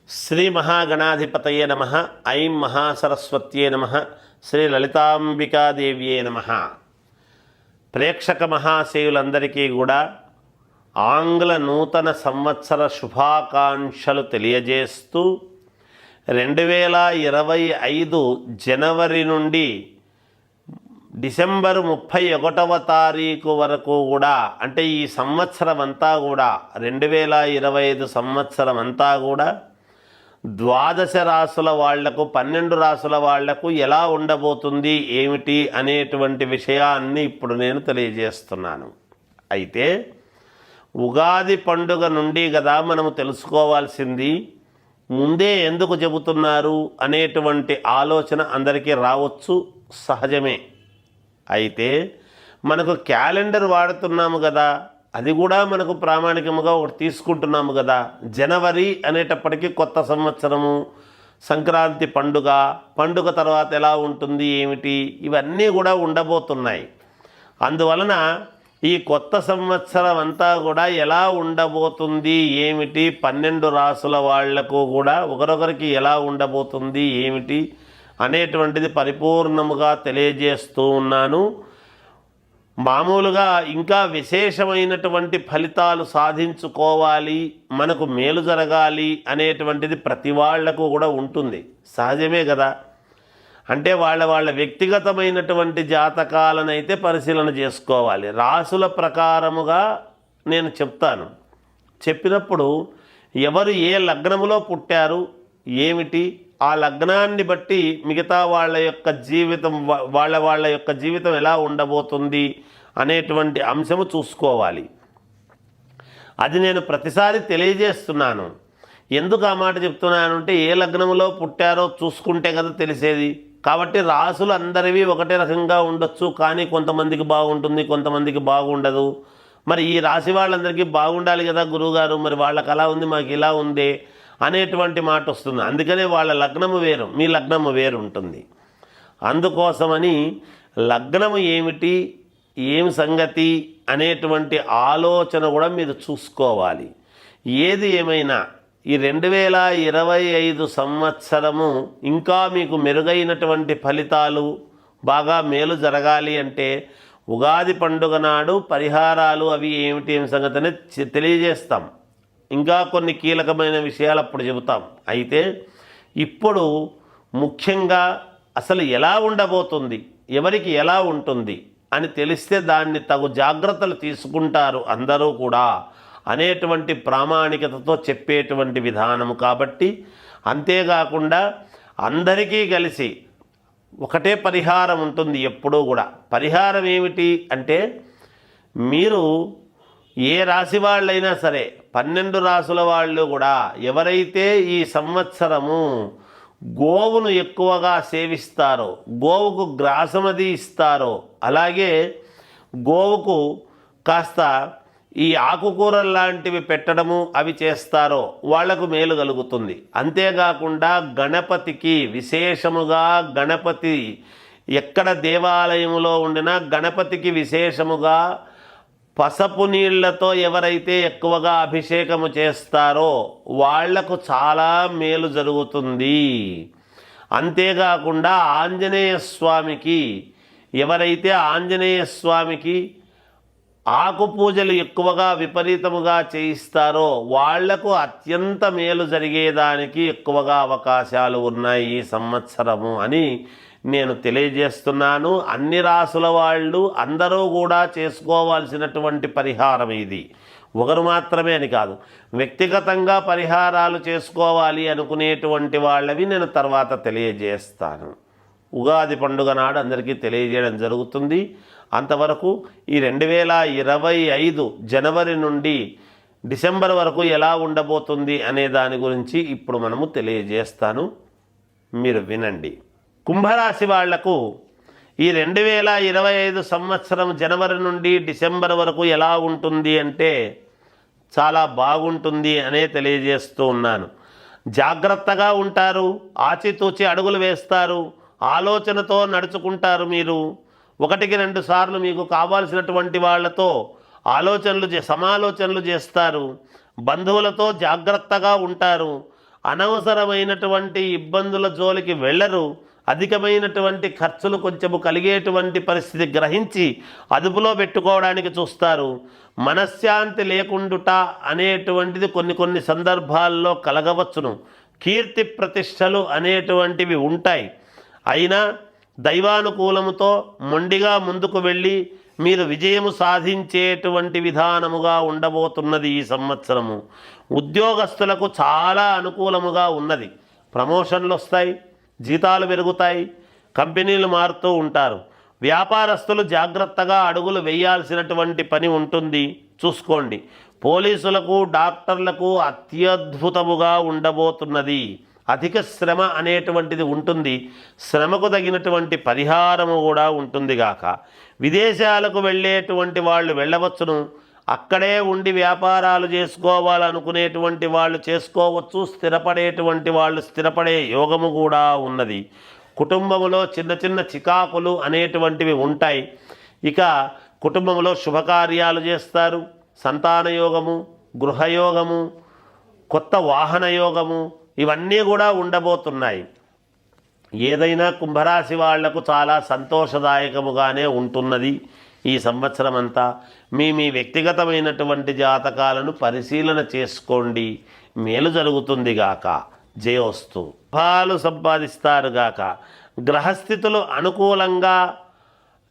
శ్రీ మహాగణాధిపతయే నమః. ఐం మహాసరస్వత్యే నమః. శ్రీ లలితాంబికాదేవ్యే నమః. ప్రేక్షక మహాశయులందరికీ కూడా ఆంగ్ల నూతన సంవత్సర శుభాకాంక్షలు తెలియజేస్తూ 2025 జనవరి నుండి డిసెంబర్ 31వ తారీఖు వరకు కూడా, అంటే ఈ సంవత్సరం అంతా కూడా 2025 సంవత్సరం అంతా కూడా ద్వాదశ రాసుల వాళ్లకు 12 రాసుల వాళ్లకు ఎలా ఉండబోతుంది ఏమిటి అనేటువంటి విషయాన్ని ఇప్పుడు నేను తెలియజేస్తున్నాను. అయితే ఉగాది పండుగ నుండి కదా మనము తెలుసుకోవాల్సింది. ముందే ఎందుకు చెబుతున్నారు అనేటువంటి ఆలోచన అందరికీ రావచ్చు, సహజమే. అయితే మనకు క్యాలెండర్ వాడుతున్నాము కదా, అది కూడా మనకు ప్రామాణికముగా ఒకటి తీసుకుంటున్నాము కదా. జనవరి అనేటప్పటికీ కొత్త సంవత్సరము, సంక్రాంతి పండుగ తర్వాత ఎలా ఉంటుంది ఏమిటి, ఇవన్నీ కూడా ఉండబోతున్నాయి. అందువలన ఈ కొత్త సంవత్సరం అంతా కూడా ఎలా ఉండబోతుంది ఏమిటి, 12 రాసుల వాళ్లకు కూడా ఒకరొకరికి ఎలా ఉండబోతుంది ఏమిటి అనేటువంటిది పరిపూర్ణముగా తెలియజేస్తూ ఉన్నాను. మామూలుగా ఇంకా విశేషమైనటువంటి ఫలితాలు సాధించుకోవాలి, మనకు మేలు జరగాలి అనేటువంటిది ప్రతి వాళ్లకు కూడా ఉంటుంది, సహజమే కదా. అంటే వాళ్ళ వ్యక్తిగతమైనటువంటి జాతకాలనైతే పరిశీలన చేసుకోవాలి. రాసుల ప్రకారముగా నేను చెప్తాను. చెప్పినప్పుడు ఎవరు ఏ లగ్నములో పుట్టారు ఏమిటి, ఆ లగ్నాన్ని బట్టి మిగతా వాళ్ళ యొక్క జీవితం ఎలా ఉండబోతుంది అనేటువంటి అంశము చూసుకోవాలి. అది నేను ప్రతిసారి తెలియజేస్తున్నాను. ఎందుకు ఆ మాట చెప్తున్నానంటే, ఏ లగ్నంలో పుట్టారో చూసుకుంటే కదా తెలిసేది. కాబట్టి రాసులు అందరివి ఒకటే రకంగా ఉండొచ్చు, కానీ కొంతమందికి బాగుంటుంది, కొంతమందికి బాగుండదు. మరి ఈ రాశి వాళ్ళందరికీ బాగుండాలి కదా గురువుగారు, మరి వాళ్ళకి అలా ఉంది మాకు ఇలా ఉంది అనేటువంటి మాట వస్తుంది. అందుకనే వాళ్ళ లగ్నము వేరు, మీ లగ్నము వేరు ఉంటుంది. అందుకోసమని లగ్నము ఏమిటి, ఏం సంగతి అనేటువంటి ఆలోచన కూడా మీరు చూసుకోవాలి. ఏది ఏమైనా ఈ 2025 సంవత్సరము ఇంకా మీకు మెరుగైనటువంటి ఫలితాలు, బాగా మేలు జరగాలి అంటే ఉగాది పండుగ నాడు పరిహారాలు అవి ఏమిటి సంగతి అనేది తెలియజేస్తాం. ఇంకా కొన్ని కీలకమైన విషయాలు అప్పుడు చెబుతాం. అయితే ఇప్పుడు ముఖ్యంగా అసలు ఎలా ఉండబోతుంది, ఎవరికి ఎలా ఉంటుంది అని తెలిస్తే దాన్ని తగు జాగ్రత్తలు తీసుకుంటారు అందరూ కూడా అనేటువంటి ప్రామాణికతతో చెప్పేటువంటి విధానము. కాబట్టి అంతేకాకుండా అందరికీ కలిసి ఒకటే పరిహారం ఉంటుంది ఎప్పుడూ కూడా. పరిహారం ఏమిటి అంటే, మీరు ఏ రాశి వాళ్ళైనా సరే 12 రాసుల వాళ్ళు కూడా ఎవరైతే ఈ సంవత్సరము గోవును ఎక్కువగా సేవిస్తారో, గోవుకు గ్రాసమది ఇస్తారో, అలాగే గోవుకు కాస్త ఈ ఆకుకూరలు లాంటివి పెట్టడము అవి చేస్తారో వాళ్లకు మేలు కలుగుతుంది. అంతేకాకుండా గణపతికి విశేషముగా, గణపతి ఎక్కడ దేవాలయంలో ఉండినా గణపతికి విశేషముగా పసుపు నీళ్లతో ఎవరైతే ఎక్కువగా అభిషేకము చేస్తారో వాళ్లకు చాలా మేలు జరుగుతుంది. అంతేకాకుండా ఆంజనేయ స్వామికి ఎవరైతే ఆంజనేయ స్వామికి ఆకు పూజలు ఎక్కువగా విపరీతముగా చేయిస్తారో వాళ్లకు అత్యంత మేలు జరిగేదానికి ఎక్కువగా అవకాశాలు ఉన్నాయి ఈ సంవత్సరము అని నేను తెలియజేస్తున్నాను. అన్ని రాసుల వాళ్ళు అందరూ కూడా చేసుకోవాల్సినటువంటి పరిహారం ఇది. ఒకరు మాత్రమే అని కాదు, వ్యక్తిగతంగా పరిహారాలు చేసుకోవాలి అనుకునేటువంటి వాళ్ళవి నేను తర్వాత తెలియజేస్తాను. ఉగాది పండుగ నాడు అందరికీ తెలియజేయడం జరుగుతుంది. అంతవరకు ఈ 2025 జనవరి నుండి డిసెంబర్ వరకు ఎలా ఉండబోతుంది అనే దాని గురించి ఇప్పుడు మనము తెలియజేస్తాను, మీరు వినండి. కుంభరాశి వాళ్లకు ఈ 2025 సంవత్సరం జనవరి నుండి డిసెంబర్ వరకు ఎలా ఉంటుంది అంటే చాలా బాగుంటుంది అనే తెలియజేస్తూ ఉన్నాను. జాగ్రత్తగా ఉంటారు, ఆచితూచి అడుగులు వేస్తారు, ఆలోచనతో నడుచుకుంటారు. మీరు 1-2 సార్లు మీకు కావాల్సినటువంటి వాళ్లతో సమాలోచనలు చేస్తారు. బంధువులతో జాగ్రత్తగా ఉంటారు. అనవసరమైనటువంటి ఇబ్బందుల జోలికి వెళ్ళరు. అధికమైనటువంటి ఖర్చులు కొంచెము కలిగేటువంటి పరిస్థితి గ్రహించి అదుపులో పెట్టుకోవడానికి చూస్తారు. మనశ్శాంతి లేకుండుట అనేటువంటిది కొన్ని సందర్భాల్లో కలగవచ్చును. కీర్తి ప్రతిష్టలు అనేటువంటివి ఉంటాయి. అయినా దైవానుకూలముతో మొండిగా ముందుకు వెళ్ళి మీరు విజయము సాధించేటువంటి విధానముగా ఉండబోతున్నది ఈ సంవత్సరము. ఉద్యోగస్తులకు చాలా అనుకూలముగా ఉన్నది. ప్రమోషన్లు వస్తాయి, జీతాలు పెరుగుతాయి, కంపెనీలు మారుతూ ఉంటారు. వ్యాపారస్తులు జాగ్రత్తగా అడుగులు వేయాల్సినటువంటి పని ఉంటుంది, చూసుకోండి. పోలీసులకు, డాక్టర్లకు అత్యద్భుతముగా ఉండబోతున్నది. అధిక శ్రమ అనేటువంటిది ఉంటుంది. శ్రమకు తగినటువంటి పరిహారము కూడా ఉంటుంది గాక. విదేశాలకు వెళ్ళేటువంటి వాళ్ళు వెళ్ళవచ్చును. అక్కడే ఉండి వ్యాపారాలు చేసుకోవాలనుకునేటువంటి వాళ్ళు చేసుకోవచ్చు. స్థిరపడేటువంటి వాళ్ళు స్థిరపడే యోగము కూడా ఉన్నది. కుటుంబంలో చిన్న చికాకులు అనేటువంటివి ఉంటాయి. ఇక కుటుంబంలో శుభకార్యాలు చేస్తారు. సంతాన యోగము, గృహయోగము, కొత్త వాహన యోగము, ఇవన్నీ కూడా ఉండబోతున్నాయి. ఏదైనా కుంభరాశి వాళ్లకు చాలా సంతోషదాయకముగానే ఉంటున్నది ఈ సంవత్సరం అంతా. మీ వ్యక్తిగతమైనటువంటి జాతకాలను పరిశీలన చేసుకోండి, మేలు జరుగుతుంది గాక. జయోస్తు. ఫలాలు సంపాదిస్తారు గాక. గ్రహస్థితులు అనుకూలంగా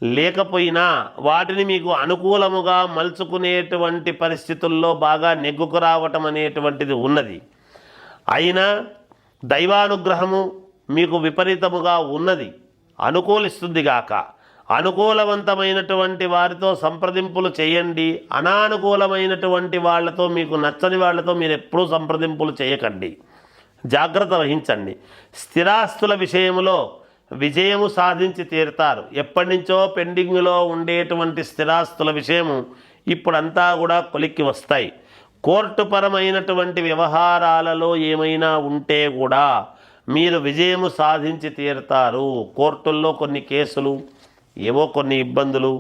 లేకపోయినా వాటిని మీకు అనుకూలముగా మలుచుకునేటువంటి పరిస్థితుల్లో బాగా నెగ్గుకు రావటం అనేటువంటిది ఉన్నది. అయినా దైవానుగ్రహము మీకు విపరీతముగా ఉన్నది, అనుకూలిస్తుంది గాక. అనుకూలవంతమైనటువంటి వారితో సంప్రదింపులు చేయండి. అనానుకూలమైనటువంటి వాళ్ళతో, మీకు నచ్చని వాళ్ళతో మీరు ఎప్పుడూ సంప్రదింపులు చేయకండి. జాగ్రత్త వహించండి. స్థిరాస్తుల విషయంలో విజయము సాధించి తీరుతారు. ఎప్పటి నుంచో పెండింగ్లో ఉండేటువంటి స్థిరాస్తుల విషయము ఇప్పుడంతా కూడా కొలిక్కి వస్తాయి. కోర్టుపరమైనటువంటి వ్యవహారాలలో ఏమైనా ఉంటే కూడా మీరు విజయము సాధించి తీరుతారు. కోర్టుల్లో కొన్ని కేసులు, ఏవో కొన్ని ఇబ్బందులు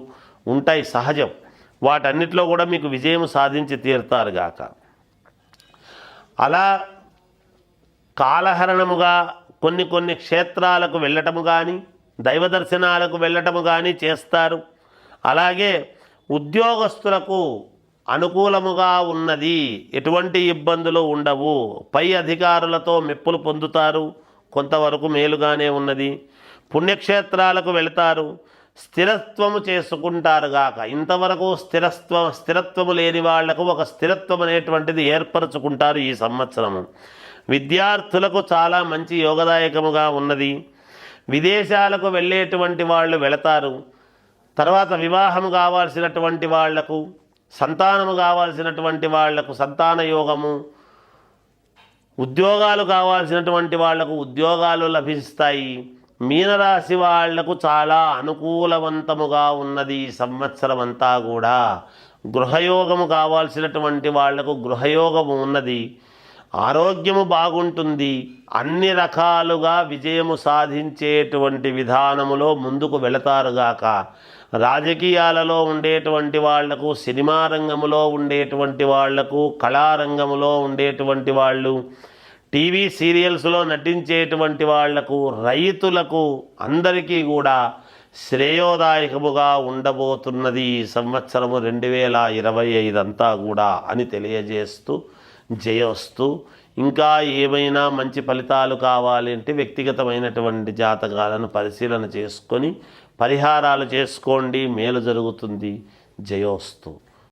ఉంటాయి, సహజం. వాటన్నిటిలో కూడా మీకు విజయం సాధించి తీరుతారు గాక. అలా కాలహరణముగా కొన్ని క్షేత్రాలకు వెళ్ళటము కానీ, దైవ దర్శనాలకు వెళ్ళటము కానీ చేస్తారు. అలాగే ఉద్యోగస్తులకు అనుకూలముగా ఉన్నది, ఎటువంటి ఇబ్బందులు ఉండవు. పై అధికారులతో మెప్పులు పొందుతారు, కొంతవరకు మేలుగానే ఉన్నది. పుణ్యక్షేత్రాలకు వెళతారు, స్థిరత్వము చేసుకుంటారు గాక. ఇంతవరకు స్థిరత్వము లేని వాళ్లకు ఒక స్థిరత్వం అనేటువంటిది ఏర్పరచుకుంటారు ఈ సంవత్సరము. విద్యార్థులకు చాలా మంచి యోగదాయకముగా ఉన్నది. విదేశాలకు వెళ్ళేటువంటి వాళ్ళు వెళతారు. తర్వాత వివాహము కావాల్సినటువంటి వాళ్లకు, సంతానము కావాల్సినటువంటి వాళ్లకు సంతాన యోగము, ఉద్యోగాలు కావాల్సినటువంటి వాళ్లకు ఉద్యోగాలు లభిస్తాయి. మీనరాశి వాళ్లకు చాలా అనుకూలవంతముగా ఉన్నది ఈ సంవత్సరం అంతా కూడా. గృహయోగము కావాల్సినటువంటి వాళ్లకు గృహయోగము ఉన్నది. ఆరోగ్యము బాగుంటుంది. అన్ని రకాలుగా విజయము సాధించేటువంటి విధానములో ముందుకు వెళతారుగాక. రాజకీయాలలో ఉండేటువంటి వాళ్లకు, సినిమా రంగములో ఉండేటువంటి వాళ్లకు, కళారంగములో ఉండేటువంటి వాళ్ళు, టీవీ సీరియల్స్లో నటించేటువంటి వాళ్లకు, రైతులకు, అందరికీ కూడా శ్రేయోదాయకముగా ఉండబోతున్నది ఈ సంవత్సరము 2025 అంతా కూడా అని తెలియజేస్తూ జయోస్తు. ఇంకా ఏమైనా మంచి ఫలితాలు కావాలి అంటే వ్యక్తిగతమైనటువంటి జాతకాలను పరిశీలన చేసుకొని పరిహారాలు చేసుకోండి, మేలు జరుగుతుంది. జయోస్తు.